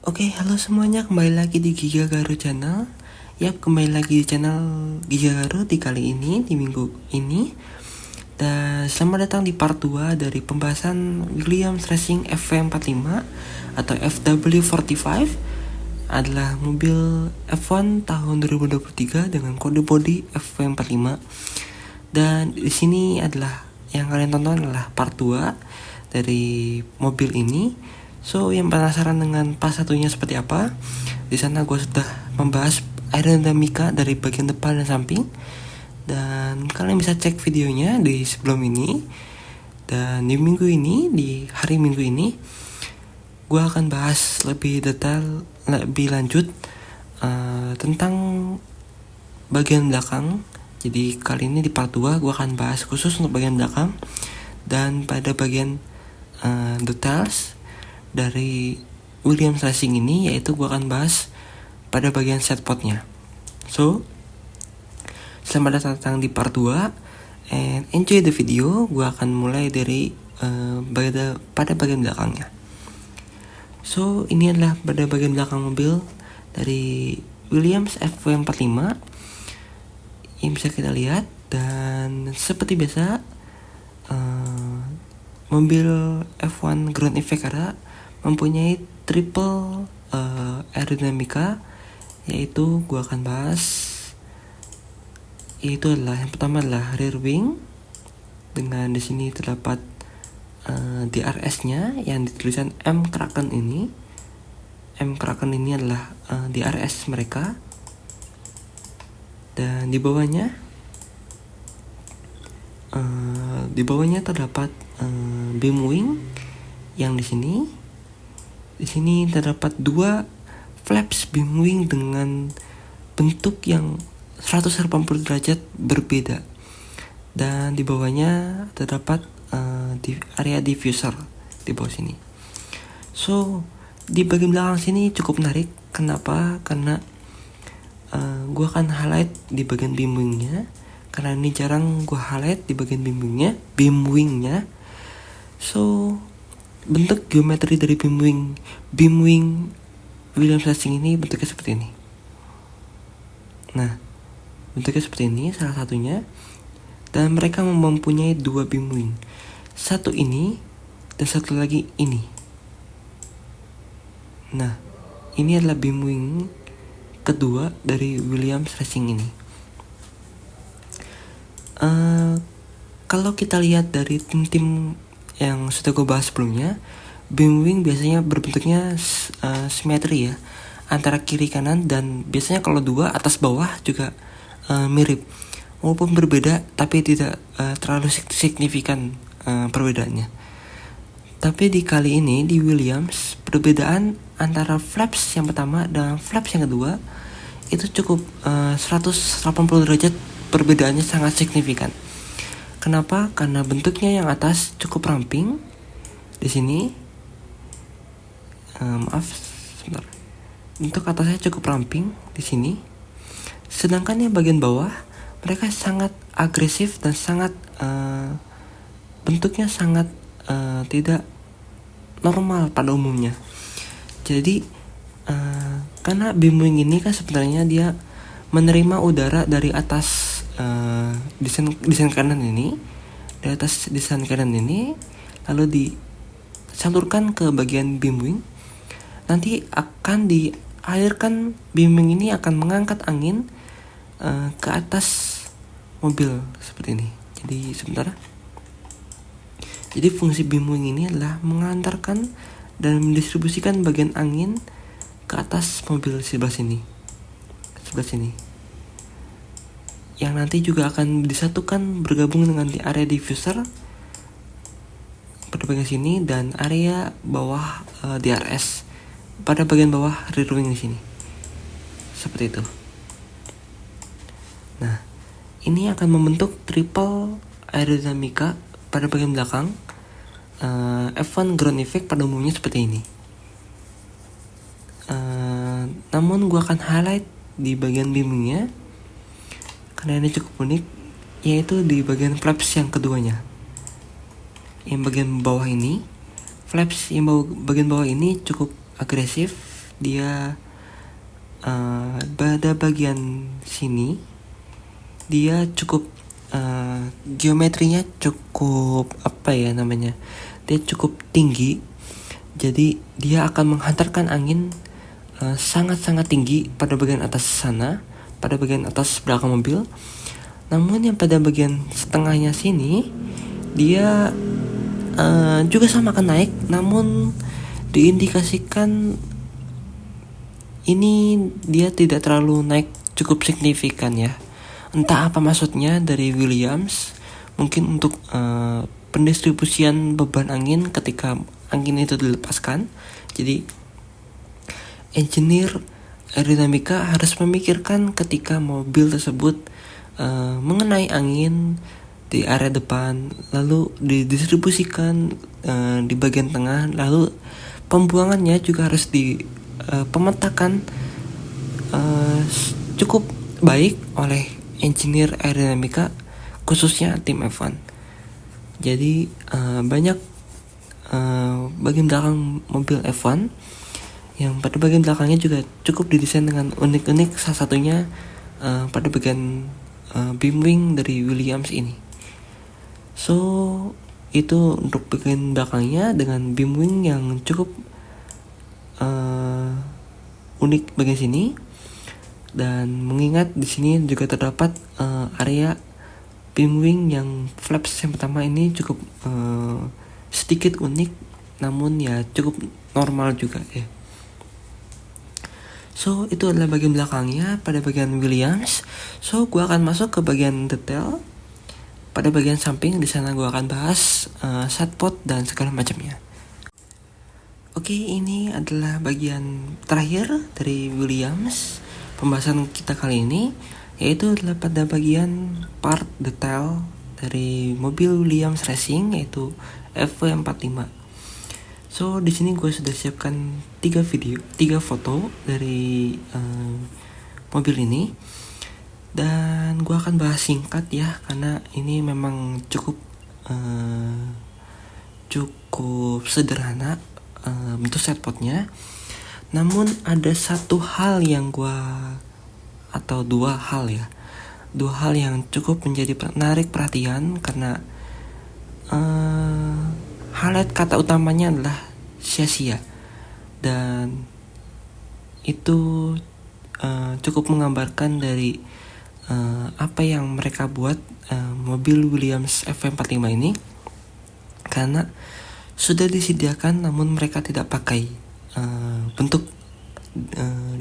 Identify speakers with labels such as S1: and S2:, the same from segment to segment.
S1: Oke, halo semuanya, kembali lagi di Giga Garu Channel. Yap, kembali lagi di channel Giga Garu di kali ini, di minggu ini. Dan selamat datang di part 2 dari pembahasan Williams Racing FW45 atau FW45 adalah mobil F1 tahun 2023 dengan kode bodi FW45. Dan di sini adalah yang kalian tonton adalah part 2 dari mobil ini. So, yang penasaran dengan pas satunya seperti apa? Di sana gue sudah membahas aerodinamika dari bagian depan dan samping. Dan kalian bisa cek videonya di sebelum ini. Dan di minggu ini, di hari minggu ini, gue akan bahas lebih detail, lebih lanjut tentang bagian belakang. Jadi kali ini di part 2 gue akan bahas khusus untuk bagian belakang. Dan pada bagian details dari Williams Racing ini, yaitu gue akan bahas pada bagian setpotnya. So, selamat datang di part 2 and enjoy the video. Gue akan mulai dari pada bagian belakangnya. So, ini adalah pada bagian belakang mobil dari Williams FW45 yang bisa kita lihat. Dan seperti biasa, mobil F1 Ground Effect Era mempunyai triple aerodinamika, yaitu gua akan bahas, yaitu adalah yang pertama adalah rear wing dengan di sini terdapat DRS-nya yang ditulisan M Kraken ini. M Kraken ini adalah DRS mereka. Dan di bawahnya terdapat beam wing yang di sini. Di sini terdapat dua flaps beam wing dengan bentuk yang 180 derajat berbeda. Dan di bawahnya terdapat di area diffuser di bawah sini. So, di bagian belakang sini cukup menarik. Kenapa? Karena gue akan highlight di bagian beam wingnya. Karena ini jarang gue highlight di bagian beam wingnya. So, bentuk geometri dari beam wing Williams Racing ini bentuknya seperti ini. Nah, bentuknya seperti ini salah satunya. Dan mereka mempunyai dua beam wing. Satu ini dan satu lagi ini. Nah, ini adalah beam wing kedua dari Williams Racing ini. Kalau kita lihat dari tim-tim yang sudah gue bahas sebelumnya, beam wing biasanya berbentuknya simetri ya, antara kiri kanan, dan biasanya kalau dua atas bawah juga mirip, walaupun berbeda tapi tidak terlalu signifikan perbedaannya. Tapi di kali ini di Williams, perbedaan antara flaps yang pertama dan flaps yang kedua itu cukup 180 derajat, perbedaannya sangat signifikan. Kenapa? Karena bentuknya yang atas cukup ramping di sini. Maaf, sebentar. Bentuk atasnya cukup ramping di sini. Sedangkan yang bagian bawah mereka sangat agresif dan sangat bentuknya sangat tidak normal pada umumnya. Jadi karena beam wing ini kan sebenarnya dia menerima udara dari atas desain kanan ini, dari atas desain kanan ini, lalu disalurkan ke bagian beam wing. Nanti akan dialirkan, beam wing ini akan mengangkat angin ke atas mobil seperti ini. Jadi fungsi beam wing ini adalah mengantarkan dan mendistribusikan bagian angin ke atas mobil sebelah sini, yang nanti juga akan disatukan bergabung dengan di area diffuser pada bagian sini dan area bawah DRS pada bagian bawah rear wing di sini, seperti itu. Nah, ini akan membentuk triple aerodinamika pada bagian belakang. F1 Ground Effect pada umumnya seperti ini. Namun gue akan highlight di bagian beamingnya karena ini cukup unik, yaitu di bagian flaps yang keduanya. Yang bagian bawah ini, flaps yang bagian bawah ini cukup agresif dia pada bagian sini dia cukup geometrinya cukup dia cukup tinggi, jadi dia akan menghantarkan angin sangat-sangat tinggi pada bagian atas sana, pada bagian atas belakang mobil. Namun yang pada bagian setengahnya sini dia juga sama akan naik, namun diindikasikan ini dia tidak terlalu naik cukup signifikan ya. Entah apa maksudnya dari Williams, mungkin untuk pendistribusian beban angin ketika angin itu dilepaskan. Jadi engineer aerodinamika harus memikirkan ketika mobil tersebut mengenai angin di area depan, lalu didistribusikan di bagian tengah, lalu pembuangannya juga harus pemetakan cukup baik oleh engineer aerodinamika, khususnya tim F1. Jadi banyak bagian belakang mobil F1 yang pada bagian belakangnya juga cukup didesain dengan unik-unik, salah satunya pada bagian beam wing dari Williams ini. So itu untuk bagian belakangnya dengan beam wing yang cukup unik bagian sini. Dan mengingat di sini juga terdapat area beam wing yang flaps yang pertama ini cukup sedikit unik, namun ya cukup normal juga ya. So itu adalah bagian belakangnya pada bagian Williams. So gue akan masuk ke bagian detail. Pada bagian samping di sana gue akan bahas sidepod dan segala macamnya. Oke, ini adalah bagian terakhir dari Williams. Pembahasan kita kali ini yaitu adalah pada bagian part detail dari mobil Williams Racing, yaitu FW45. So di sini gue sudah siapkan 3 foto dari mobil ini, dan gue akan bahas singkat ya, karena ini memang cukup sederhana bentuk setpotnya. Namun ada dua hal yang cukup menjadi menarik perhatian, karena highlight kata utamanya adalah sia-sia, dan itu cukup menggambarkan dari apa yang mereka buat mobil Williams FW45 ini, karena sudah disediakan namun mereka tidak pakai bentuk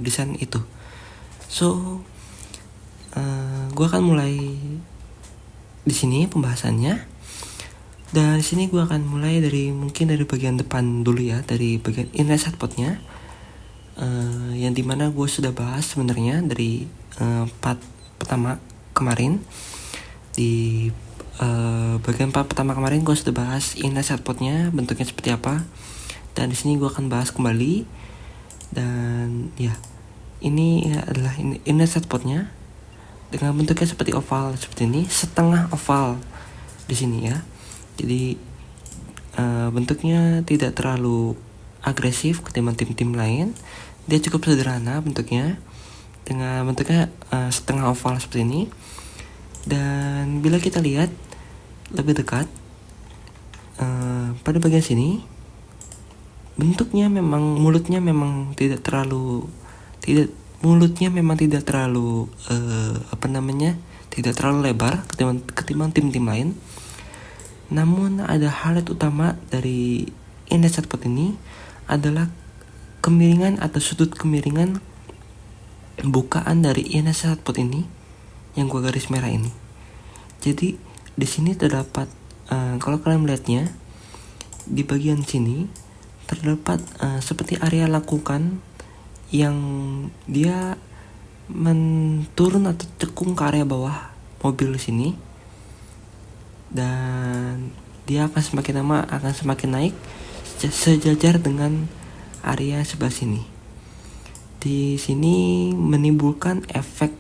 S1: desain itu. So gue akan mulai di sini pembahasannya, dan di sini gue akan mulai dari bagian depan dulu ya, dari bagian inner sidepodnya, yang dimana gue sudah bahas sebenarnya dari part pertama kemarin. Di bagian part pertama kemarin gue sudah bahas inner sidepodnya bentuknya seperti apa, dan di sini gue akan bahas kembali. Dan ya, ini adalah inner sidepodnya dengan bentuknya seperti oval seperti ini, setengah oval di sini ya. Jadi bentuknya tidak terlalu agresif ketimbang tim-tim lain. Dia cukup sederhana bentuknya, dengan bentuknya setengah oval seperti ini. Dan bila kita lihat lebih dekat pada bagian sini, bentuknya memang mulutnya memang tidak terlalu tidak terlalu lebar ketimbang tim-tim lain. Namun ada highlight utama dari inner sidepod ini adalah kemiringan atau sudut kemiringan bukaan dari inner sidepod ini yang gua garis merah ini. Jadi di sini terdapat kalau kalian melihatnya di bagian sini terdapat seperti area lakukan yang dia menturun atau cekung ke area bawah mobil sini, dan dia akan semakin lama akan semakin naik sejajar dengan area sebelah sini. Di sini menimbulkan efek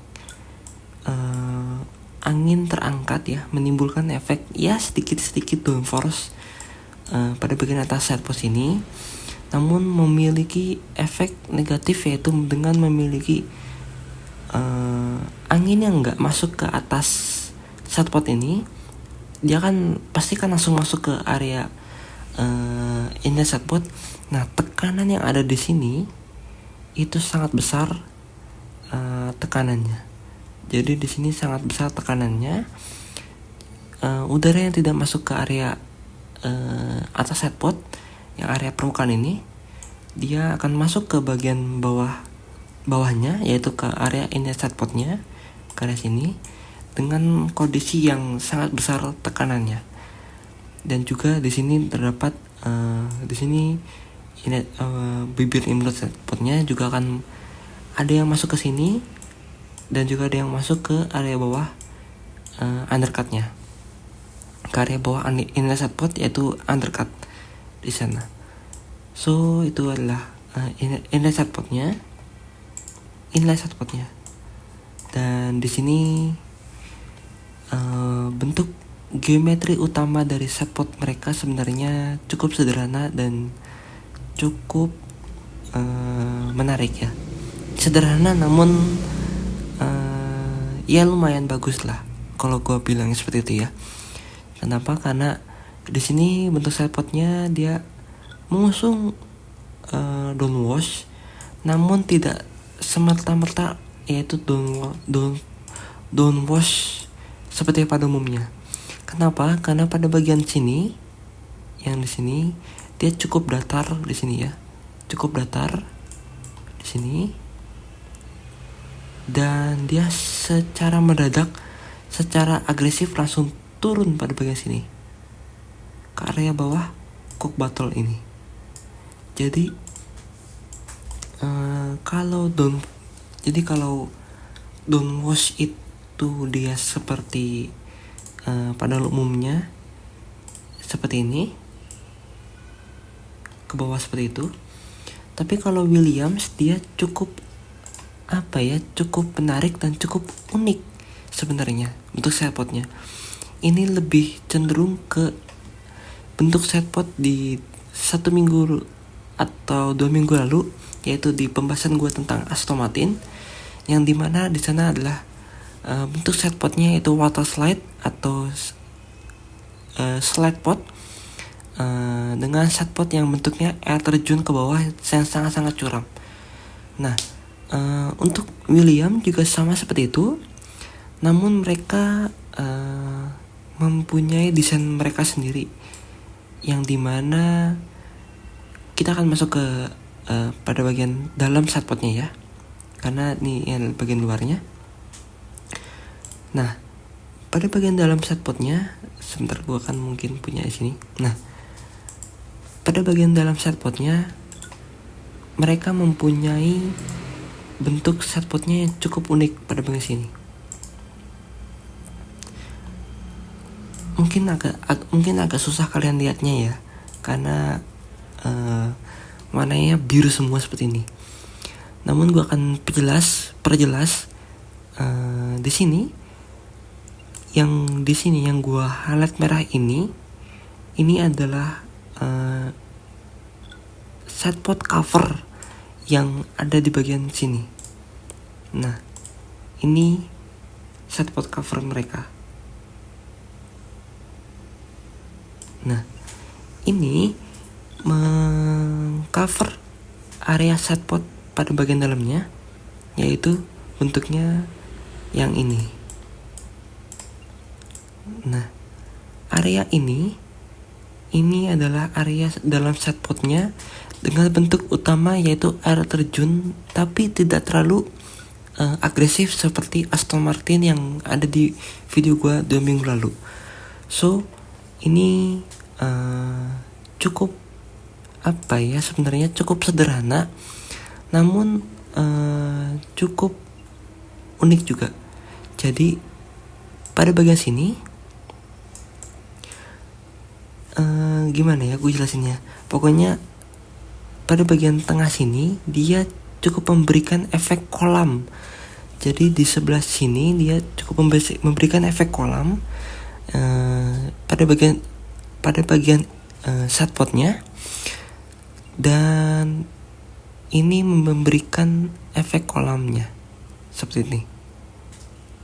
S1: angin terangkat ya, menimbulkan efek ya sedikit downforce pada bagian atas sidepod ini. namun memiliki efek negatif, yaitu dengan memiliki angin yang nggak masuk ke atas setpot ini. Dia kan pasti kan langsung masuk ke area inlet setpot. Nah, tekanan yang ada di sini itu sangat besar tekanannya. Jadi di sini sangat besar tekanannya. Udara yang tidak masuk ke area atas setpot, yang area permukaan ini, dia akan masuk ke bagian bawahnya, yaitu ke area inlet setpotnya, ke area sini, dengan kondisi yang sangat besar tekanannya. Dan juga di sini terdapat di sini bibir inlet setpotnya juga akan ada yang masuk ke sini, dan juga ada yang masuk ke area bawah undercutnya, ke area bawah inlet setpot, yaitu undercut di sana. So itu adalah inlet setpotnya. Dan di sini bentuk geometri utama dari setpot mereka sebenarnya cukup sederhana dan cukup menarik ya. Sederhana namun ya lumayan bagus lah kalau gue bilang seperti itu ya. Kenapa? Karena di sini bentuk setpotnya dia mengusung downwash, namun tidak semerta-merta yaitu downwash seperti pada umumnya. Kenapa? Karena pada bagian sini, yang di sini dia cukup datar di sini ya, cukup datar di sini, dan dia secara mendadak, secara agresif langsung turun pada bagian sini ke area bawah cock bottle ini. Jadi kalau downwash itu dia seperti pada umumnya seperti ini, ke bawah seperti itu. Tapi kalau Williams dia cukup cukup menarik dan cukup unik sebenarnya bentuk setpotnya. Ini lebih cenderung ke bentuk setpot di 1 minggu atau 2 minggu lalu, yaitu di pembahasan gue tentang Aston Martin, yang dimana di sana adalah bentuk setpotnya yaitu water slide atau slide pot dengan setpot yang bentuknya air terjun ke bawah yang sangat-sangat curam. Nah, untuk William juga sama seperti itu, namun mereka mempunyai desain mereka sendiri, yang dimana kita akan masuk ke pada bagian dalam setpotnya ya, karena ini yang bagian luarnya. Nah, pada bagian dalam setpotnya, sebentar gue akan mungkin punya di sini. Nah, pada bagian dalam setpotnya mereka mempunyai bentuk setpotnya yang cukup unik pada bagian sini. Mungkin agak susah kalian lihatnya ya, karena warnanya biru semua seperti ini. Namun gue akan perjelas di sini. Yang di sini yang gue highlight merah ini adalah setpot cover yang ada di bagian sini. Nah, ini setpot cover mereka. Nah, ini mengcover area setpot pada bagian dalamnya, yaitu bentuknya yang ini. Nah, area ini adalah area dalam setpotnya dengan bentuk utama yaitu air terjun, tapi tidak terlalu agresif seperti Aston Martin yang ada di video gue 2 minggu lalu. So, ini cukup sebenarnya cukup sederhana, namun cukup unik juga. Jadi pada bagian sini gimana ya gue jelasinnya, pokoknya pada bagian tengah sini dia cukup memberikan efek kolam. Jadi di sebelah sini dia cukup memberikan efek kolam pada bagian setpotnya. Dan ini memberikan efek kolamnya seperti ini.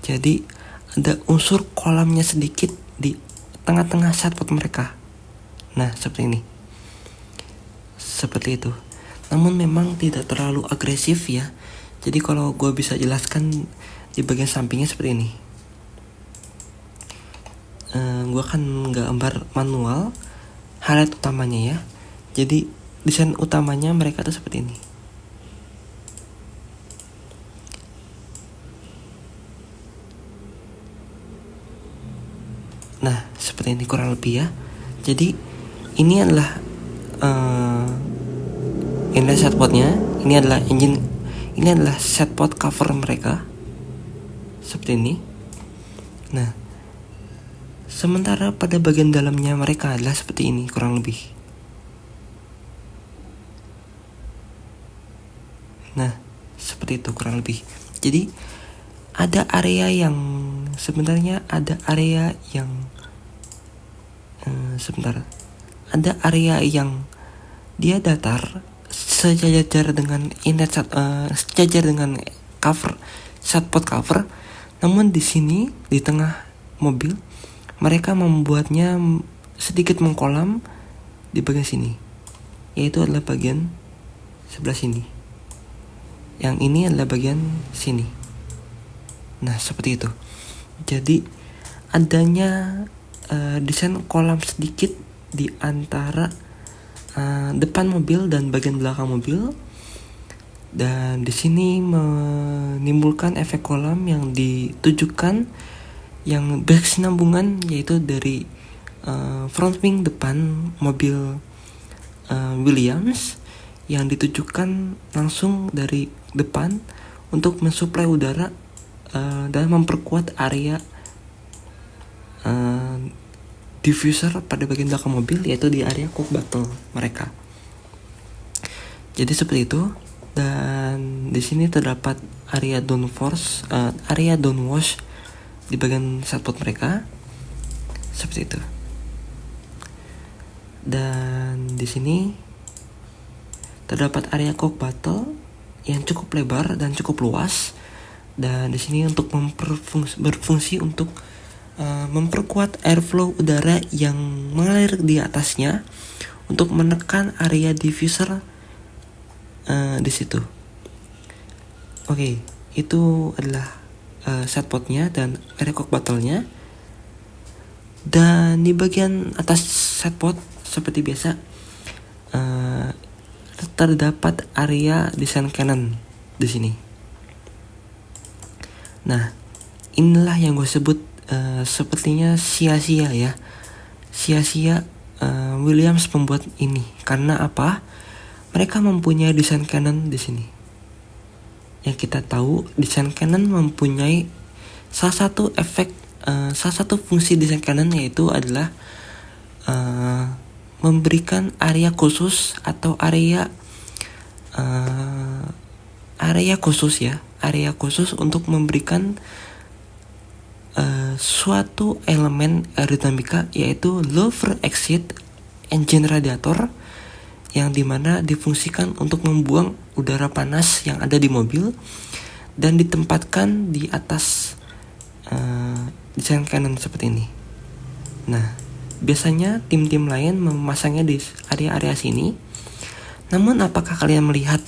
S1: Jadi ada unsur kolamnya sedikit di tengah-tengah chatbot mereka. Nah, seperti ini. Seperti itu. Namun memang tidak terlalu agresif ya. Jadi kalau gue bisa jelaskan di bagian sampingnya seperti ini. Gue akan gambar manual highlight utamanya ya. Jadi desain utamanya mereka tuh seperti ini. Nah, seperti ini kurang lebih ya. Jadi ini adalah chatbotnya. Ini adalah engine. Ini adalah chatbot cover mereka. Seperti ini. Nah, sementara pada bagian dalamnya mereka adalah seperti ini kurang lebih. Nah, seperti itu kurang lebih. Jadi ada area yang sebenarnya ada area yang ada area yang dia datar sejajar dengan sejajar dengan cover chatbot cover. Namun di sini di tengah mobil mereka membuatnya sedikit mengkolam di bagian sini, yaitu adalah bagian sebelah sini. Yang ini adalah bagian sini. Nah, seperti itu. Jadi adanya desain kolam sedikit di antara depan mobil dan bagian belakang mobil. Dan di sini menimbulkan efek kolam yang ditujukan yang berkesinambungan, yaitu dari front wing depan mobil Williams yang ditujukan langsung dari depan untuk mensuplai udara dan memperkuat area diffuser pada bagian belakang mobil, yaitu di area cock bottle mereka. Jadi seperti itu. Dan di sini terdapat area downforce, area downwash di bagian chatbot mereka, seperti itu. Dan di sini terdapat area cock bottle yang cukup lebar dan cukup luas. Dan di sini untuk berfungsi untuk memperkuat airflow udara yang mengalir di atasnya untuk menekan area diffuser di situ. Oke, itu adalah chatbotnya dan area cock bottle-nya. Dan di bagian atas chatbot seperti biasa terdapat area desain Canon di sini. Nah, inilah yang gue sebut sepertinya sia-sia ya. Sia-sia Williams membuat ini. Karena apa? Mereka mempunyai desain Canon di sini. Yang kita tahu desain Canon mempunyai salah satu fungsi desain Canon, yaitu adalah memberikan area khusus atau area khusus untuk memberikan suatu elemen aerodinamika, yaitu lower exit engine radiator, yang dimana difungsikan untuk membuang udara panas yang ada di mobil dan ditempatkan di atas desain Canon seperti ini. Nah, biasanya tim-tim lain memasangnya di area-area sini. Namun apakah kalian melihat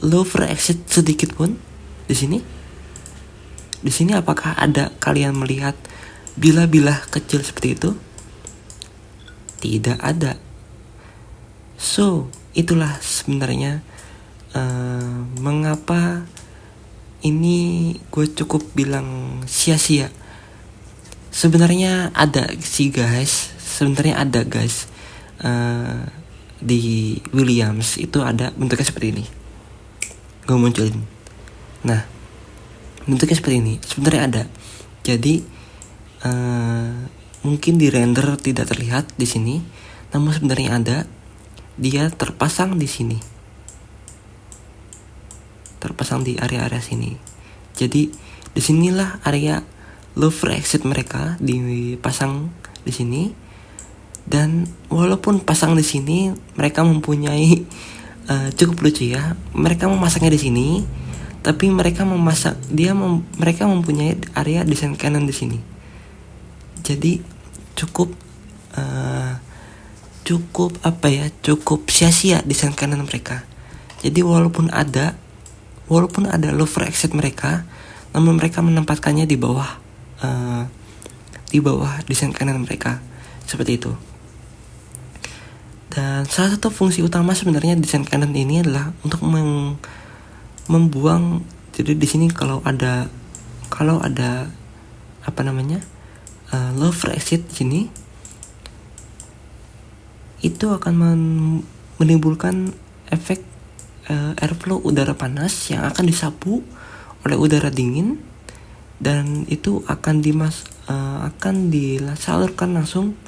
S1: lower exit sedikit pun di sini? Di sini apakah ada kalian melihat bilah-bilah kecil seperti itu? Tidak ada. So, itulah sebenarnya mengapa ini gue cukup bilang sia-sia. Sebenarnya ada sih guys. Di Williams itu ada bentuknya seperti ini. Gue munculin. Nah, bentuknya seperti ini. Sebenarnya ada. Jadi mungkin di render tidak terlihat di sini, namun sebenarnya ada. Dia terpasang di sini. Terpasang di area-area sini. Jadi disinilah area lower exit mereka dipasang di sini. Dan walaupun pasang di sini mereka mempunyai cukup lucu ya. Mereka memasangnya di sini, tapi mereka mereka mempunyai area desain kanan di sini. Jadi cukup cukup sia-sia desain kanan mereka. Jadi walaupun ada lower exit mereka, namun mereka menempatkannya di bawah desain kanan mereka, seperti itu. Dan salah satu fungsi utama sebenarnya desain kanan ini adalah untuk membuang. Jadi di sini kalau ada lower exit di sini, itu akan menimbulkan efek airflow udara panas yang akan disapu oleh udara dingin, dan itu akan disalurkan langsung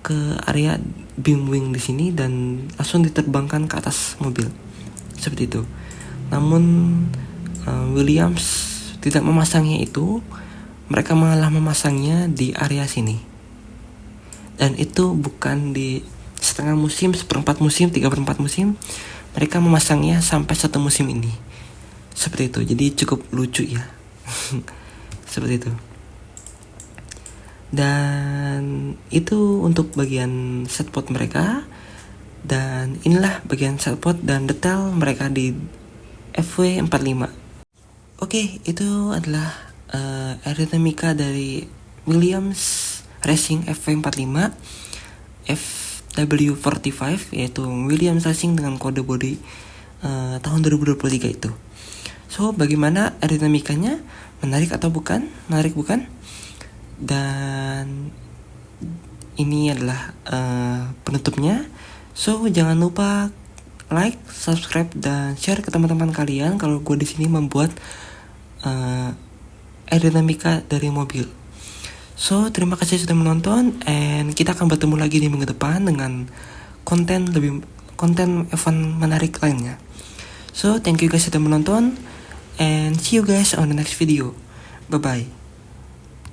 S1: ke area beam wing di sini dan langsung diterbangkan ke atas mobil, seperti itu. Namun Williams tidak memasangnya itu, mereka malah memasangnya di area sini. Dan itu bukan di setengah musim, seperempat musim, 3/4 musim. Mereka memasangnya sampai 1 musim ini. Seperti itu. Jadi cukup lucu ya. Seperti itu. Dan itu untuk bagian setpot mereka. Dan inilah bagian setpot dan detail mereka di FW45. Oke, itu adalah aerodinamika dari Williams Racing FW45 FW45, yaitu Williams Racing dengan kode bodi tahun 2023 itu. So, bagaimana aerodinamikanya? Menarik atau bukan? Menarik bukan? Dan ini adalah penutupnya. So, jangan lupa like, subscribe, dan share ke teman-teman kalian kalau gue di sini membuat aerodinamika dari mobil. So, terima kasih sudah menonton, and kita akan bertemu lagi di minggu depan dengan konten F1 menarik lainnya. So, thank you guys sudah menonton, and see you guys on the next video. Bye-bye.